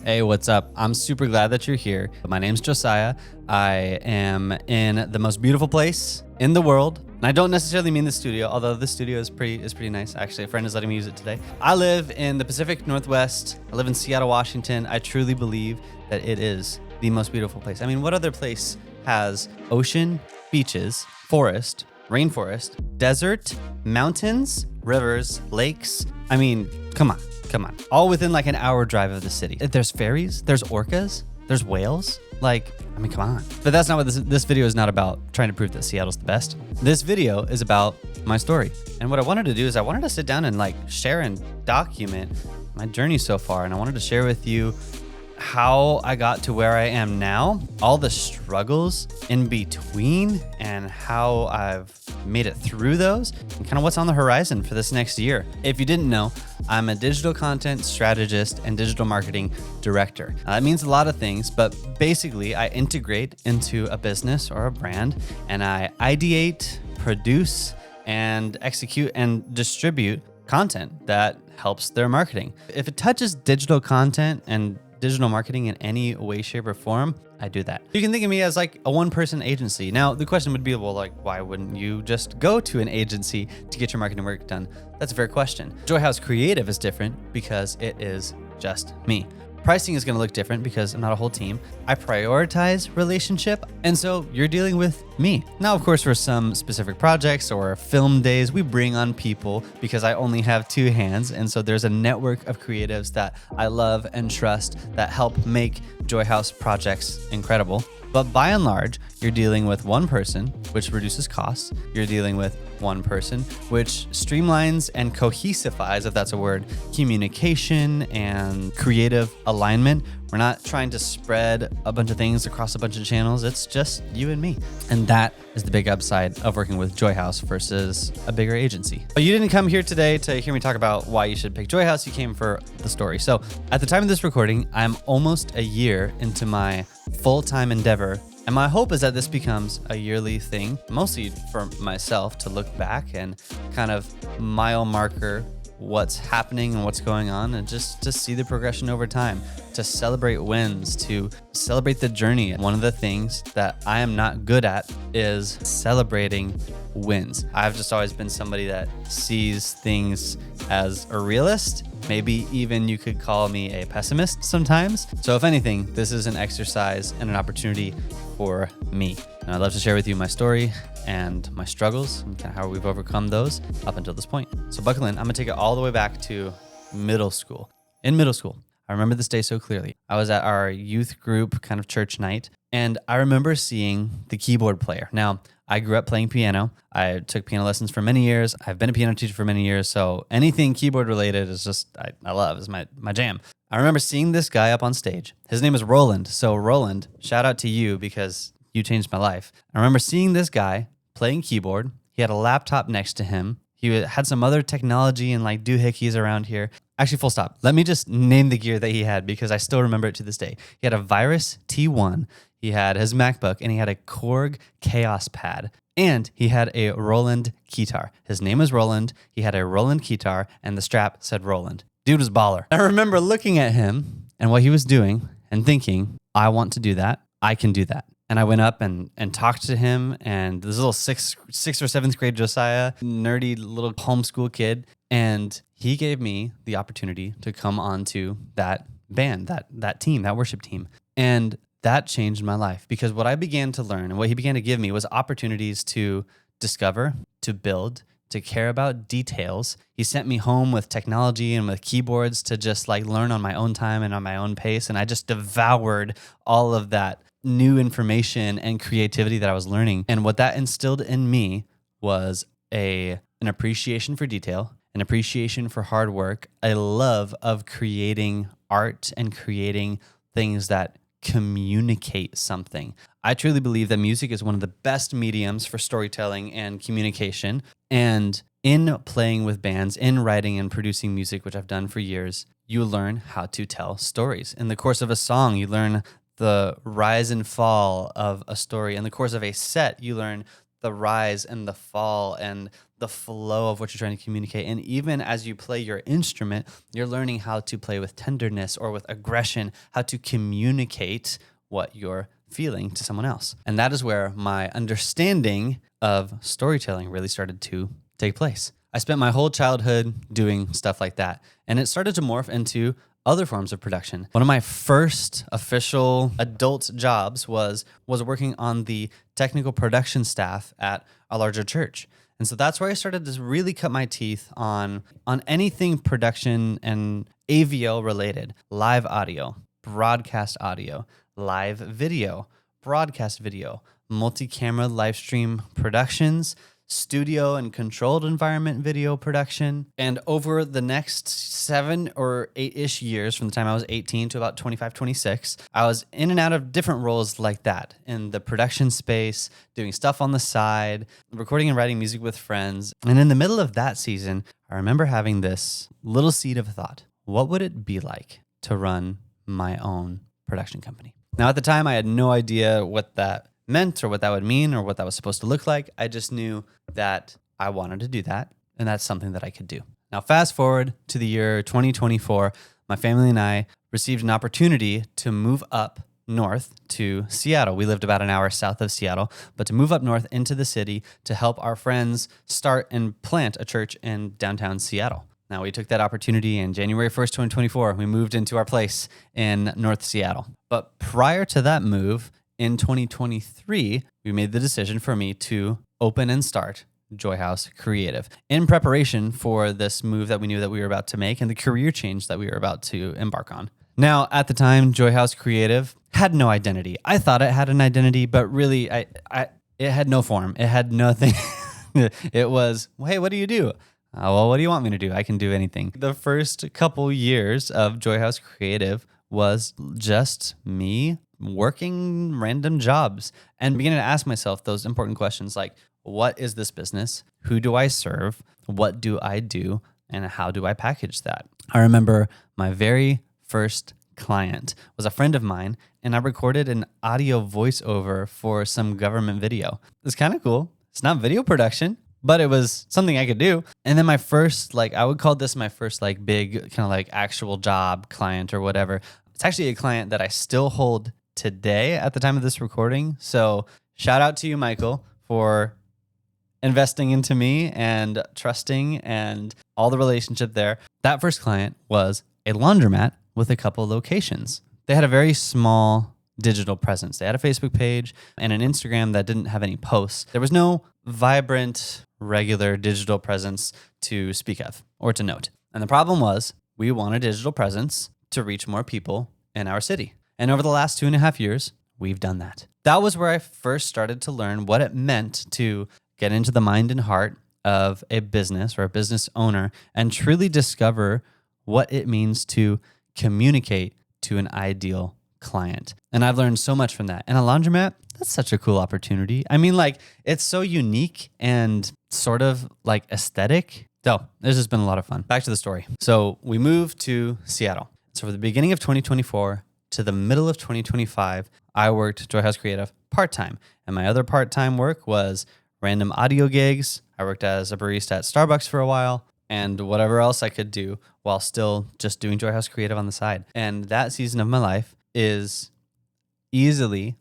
Hey, what's up? I'm super glad that you're here. My name's Josiah. I am in the most beautiful place in the world. And I don't necessarily mean the studio, although the studio is pretty nice. Actually, a friend is letting me use it today. I live in the Pacific Northwest. I live in Seattle, Washington. I truly believe that it is the most beautiful place. I mean, what other place has ocean, beaches, forest, rainforest, desert, mountains, rivers, lakes? I mean, come on. All within like an hour drive of the city. There's ferries, there's orcas, there's whales. Come on. But that's not what this video is not about, trying to prove that Seattle's the best. This video is about my story. And what I wanted to do is I wanted to sit down and share and document my journey so far. And I wanted to share with you how I got to where I am now, all the struggles in between, and how I've made it through those, and kind of what's on the horizon for this next year. If you didn't know, I'm a digital content strategist and digital marketing director. That means a lot of things, but basically I integrate into a business or a brand, and I ideate, produce, and execute and distribute content that helps their marketing. If it touches digital content and digital marketing in any way, shape, or form, I do that. You can think of me as like a one-person agency. Now, the question would be, well, why wouldn't you just go to an agency to get your marketing work done? That's a fair question. Joyhouse Creative is different because it is just me. Pricing is going to look different because I'm not a whole team. I prioritize relationship, and so you're dealing with me. Now, of course, for some specific projects or film days, we bring on people because I only have two hands, and so there's a network of creatives that I love and trust that help make Joyhouse projects incredible. But by and large, you're dealing with one person, which reduces costs. You're dealing with one person, which streamlines and cohesifies, if that's a word, communication and creative alignment. We're not trying to spread a bunch of things across a bunch of channels. It's just you and me. And that is the big upside of working with Joyhouse versus a bigger agency. But you didn't come here today to hear me talk about why you should pick Joyhouse. You came for the story. So at the time of this recording, I'm almost a year into my full-time endeavor. And my hope is that this becomes a yearly thing, mostly for myself to look back and kind of mile marker what's happening and what's going on, and just to see the progression over time, to celebrate wins, to celebrate the journey. One of the things that I am not good at is celebrating wins. I've just always been somebody that sees things as a realist. Maybe even you could call me a pessimist sometimes. So if anything, this is an exercise and an opportunity for me. And I'd love to share with you my story and my struggles and kind of how we've overcome those up until this point. So buckle in. I'm gonna take it all the way back to middle school. In middle school, I remember this day so clearly. I was at our youth group kind of church night, and I remember seeing the keyboard player. Now, I grew up playing piano. I took piano lessons for many years. I've been a piano teacher for many years. So anything keyboard related is just, I love, is my jam. I remember seeing this guy up on stage. His name is Roland. So Roland, shout out to you because you changed my life. I remember seeing this guy playing keyboard. He had a laptop next to him. He had some other technology and doohickeys around here. Actually, full stop. Let me just name the gear that he had because I still remember it to this day. He had a Virus T1. He had his MacBook, and he had a Korg Chaos Pad, and he had a Roland guitar. His name is Roland. He had a Roland guitar, and the strap said Roland. Dude was baller. I remember looking at him and what he was doing and thinking, I want to do that. I can do that. And I went up and talked to him, and this little sixth or seventh grade Josiah, nerdy little homeschool kid, and he gave me the opportunity to come onto that band, that team, that worship team. And that changed my life because what I began to learn and what he began to give me was opportunities to discover, to build, to care about details. He sent me home with technology and with keyboards to just learn on my own time and on my own pace. And I just devoured all of that new information and creativity that I was learning. And what that instilled in me was an appreciation for detail, an appreciation for hard work, a love of creating art and creating things that communicate something. I truly believe that music is one of the best mediums for storytelling and communication. And in playing with bands, in writing and producing music, which I've done for years, you learn how to tell stories. In the course of a song, you learn the rise and fall of a story. In the course of a set, you learn the rise and the fall and the flow of what you're trying to communicate. And even as you play your instrument, you're learning how to play with tenderness or with aggression, how to communicate what you're feeling to someone else. And that is where my understanding of storytelling really started to take place. I spent my whole childhood doing stuff like that, and it started to morph into other forms of production. One of my first official adult jobs was working on the technical production staff at a larger church. And so that's where I started to really cut my teeth on anything production and AVL related, live audio, broadcast audio, live video, broadcast video, multi-camera live stream productions, studio and controlled environment video production. And over the next 7 or 8-ish years, from the time I was 18 to about 25, 26, I was in and out of different roles like that in the production space, doing stuff on the side, recording and writing music with friends. And in the middle of that season, I remember having this little seed of thought. What would it be like to run my own production company? Now, at the time, I had no idea what that meant or what that would mean or what that was supposed to look like. I just knew that I wanted to do that, and that's something that I could do. Now, fast forward to the year 2024, my family and I received an opportunity to move up north to Seattle. We lived about an hour south of Seattle, but to move up north into the city to help our friends start and plant a church in downtown Seattle. Now, we took that opportunity, and January 1st, 2024, we moved into our place in North Seattle. But prior to that move, in 2023, we made the decision for me to open and start Joyhouse Creative in preparation for this move that we knew that we were about to make and the career change that we were about to embark on. Now, at the time, Joyhouse Creative had no identity. I thought it had an identity, but really, it had no form. It had nothing. It was, hey, what do you do? Well, what do you want me to do? I can do anything. The first couple years of Joyhouse Creative was just me working random jobs and beginning to ask myself those important questions like, what is this business? Who do I serve? What do I do? And how do I package that? I remember my very first client was a friend of mine, and I recorded an audio voiceover for some government video. It's kind of cool. It's not video production, but it was something I could do. And then my first, I would call this my first big kind of actual job client or whatever. It's actually a client that I still hold today at the time of this recording. So shout out to you, Michael, for investing into me and trusting and all the relationship there. That first client was a laundromat with a couple locations. They had a very small digital presence. They had a Facebook page and an Instagram that didn't have any posts. There was no vibrant, regular digital presence to speak of or to note. And the problem was we want a digital presence to reach more people in our city. And over the last 2.5 years, we've done that. That was where I first started to learn what it meant to get into the mind and heart of a business or a business owner and truly discover what it means to communicate to an ideal client. And I've learned so much from that. And a laundromat, that's such a cool opportunity. I mean, it's so unique and sort of aesthetic. So this has been a lot of fun. Back to the story. So we moved to Seattle. So for the beginning of 2024 to the middle of 2025, I worked Joyhouse Creative part-time. And my other part-time work was random audio gigs. I worked as a barista at Starbucks for a while and whatever else I could do while still just doing Joyhouse Creative on the side. And that season of my life is easily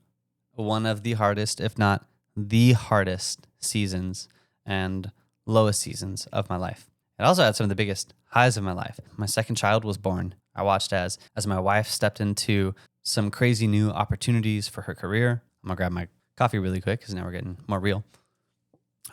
one of the hardest, if not the hardest seasons and lowest seasons of my life. It also had some of the biggest highs of my life. My second child was born. I watched as my wife stepped into some crazy new opportunities for her career. I'm gonna grab my coffee really quick because now we're getting more real.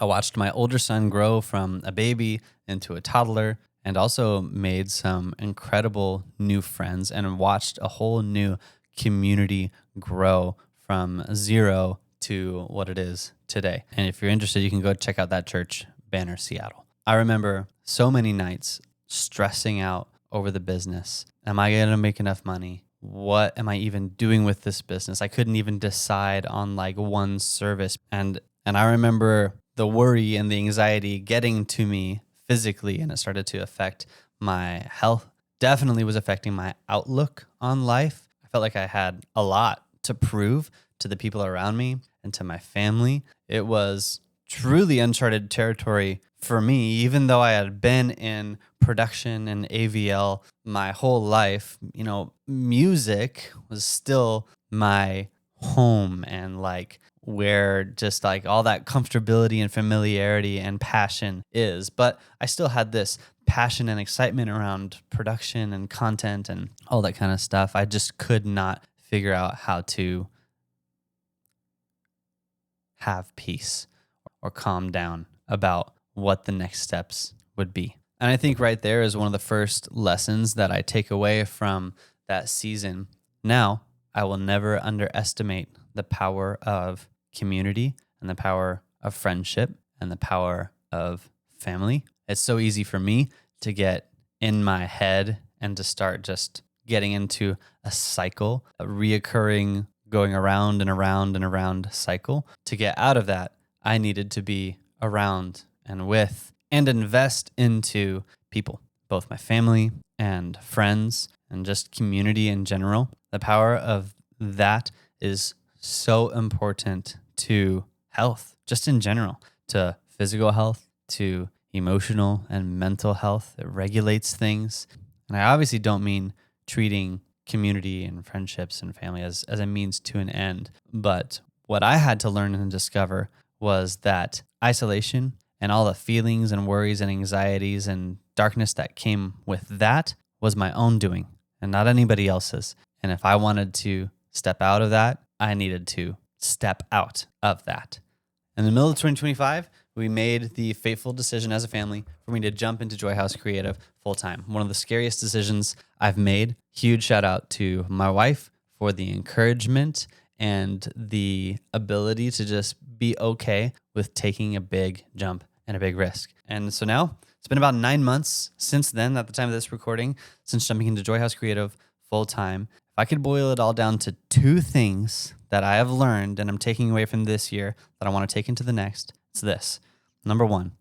I watched my older son grow from a baby into a toddler and also made some incredible new friends and watched a whole new community grow from zero to what it is today. And if you're interested, you can go check out that church, Banner Seattle. I remember so many nights stressing out over the business. Am I going to make enough money? What am I even doing with this business? I couldn't even decide on one service. And I remember the worry and the anxiety getting to me physically, and it started to affect my health. Definitely was affecting my outlook on life. I felt like I had a lot to prove to the people around me and to my family. It was truly uncharted territory for me, even though I had been in production and AVL my whole life. Music was still my home and like where just like all that comfortability and familiarity and passion is. But I still had this passion and excitement around production and content and all that kind of stuff. I just could not figure out how to have peace or calm down about what the next steps would be. And I think right there is one of the first lessons that I take away from that season. Now, I will never underestimate the power of community and the power of friendship and the power of family. It's so easy for me to get in my head and to start just getting into a cycle, a reoccurring, going around and around and around cycle. To get out of that, I needed to be around and with and invest into people, both my family and friends and just community in general. The power of that is so important to health, just in general, to physical health, to emotional and mental health. It regulates things. And I obviously don't mean treating community and friendships and family as a means to an end. But what I had to learn and discover was that isolation and all the feelings and worries and anxieties and darkness that came with that was my own doing and not anybody else's. And if I wanted to step out of that, I needed to step out of that. In the middle of 2025, we made the fateful decision as a family for me to jump into Joyhouse Creative full time. One of the scariest decisions I've made. Huge shout out to my wife for the encouragement and the ability to just be okay with taking a big jump and a big risk. And so now it's been about 9 months since then, at the time of this recording, since jumping into Joyhouse Creative full time. If I could boil it all down to 2 things that I have learned and I'm taking away from this year that I want to take into the next, it's this. Number 1,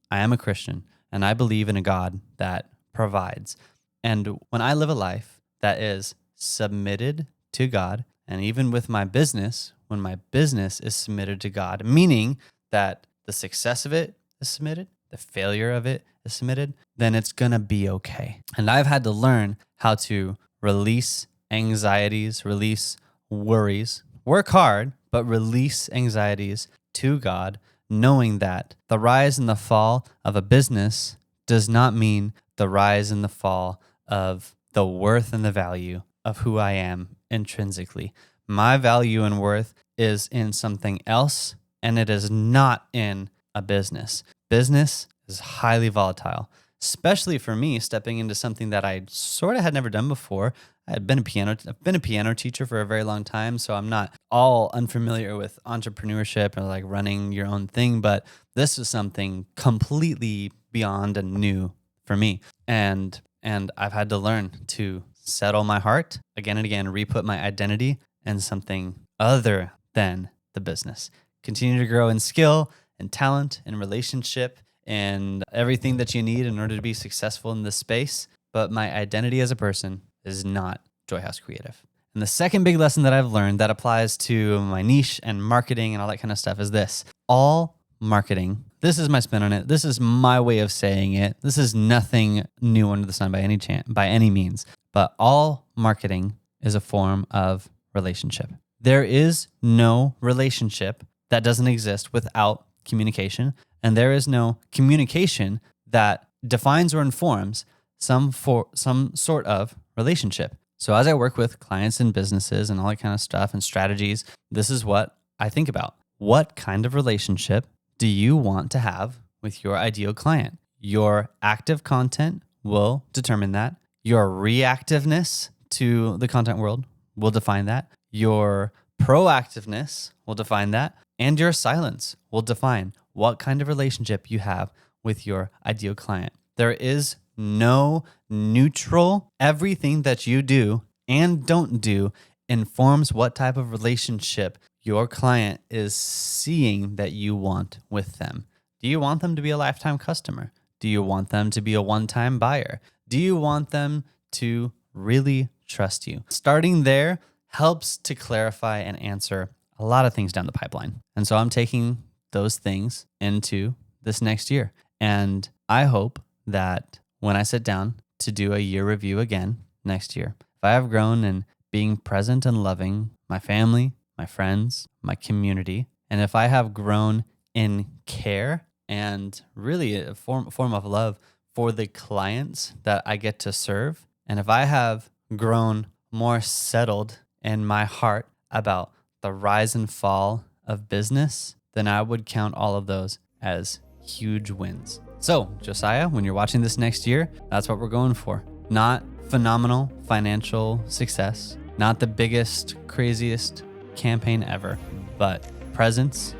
I am a Christian and I believe in a God that provides. And when I live a life that is submitted to God, and even with my business, when my business is submitted to God, meaning that the success of it is submitted, the failure of it is submitted, then it's going to be okay. And I've had to learn how to release anxieties, release worries, work hard, but release anxieties to God, knowing that the rise and the fall of a business does not mean the rise and the fall of the worth and the value of who I am intrinsically. My value and worth is in something else, and it is not in a business. Business is highly volatile, especially for me stepping into something that I sort of had never done before. I've been a piano teacher for a very long time, so I'm not all unfamiliar with entrepreneurship or like running your own thing, but this is something completely beyond and new for me. And I've had to learn to settle my heart again and again, re-put my identity in something other than the business. Continue to grow in skill and talent and relationship and everything that you need in order to be successful in this space. But my identity as a person is not Joyhouse Creative. And the second big lesson that I've learned that applies to my niche and marketing and all that kind of stuff is this. All marketing, this is my spin on it. This is my way of saying it. This is nothing new under the sun by any means. But all marketing is a form of relationship. There is no relationship that doesn't exist without communication. And there is no communication that defines or informs some sort of relationship. So as I work with clients and businesses and all that kind of stuff and strategies, this is what I think about. What kind of relationship do you want to have with your ideal client? Your active content will determine that. Your reactiveness to the content world will define that. Your proactiveness will define that. And your silence will define what kind of relationship you have with your ideal client. There is no neutral. Everything that you do and don't do informs what type of relationship your client is seeing that you want with them. Do you want them to be a lifetime customer? Do you want them to be a one-time buyer? Do you want them to really trust you? Starting there helps to clarify and answer a lot of things down the pipeline. And so I'm taking those things into this next year. And I hope that when I sit down to do a year review again next year, if I have grown in being present and loving my family, my friends, my community, and if I have grown in care and really a form of love for the clients that I get to serve, and if I have grown more settled in my heart about the rise and fall of business, then I would count all of those as huge wins. So, Josiah, when you're watching this next year, that's what we're going for. Not phenomenal financial success, not the biggest, craziest campaign ever, but presence,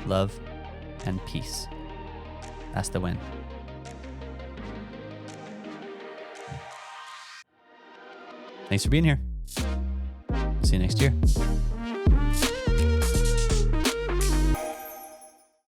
love, and peace. That's the win. Thanks for being here. See you next year.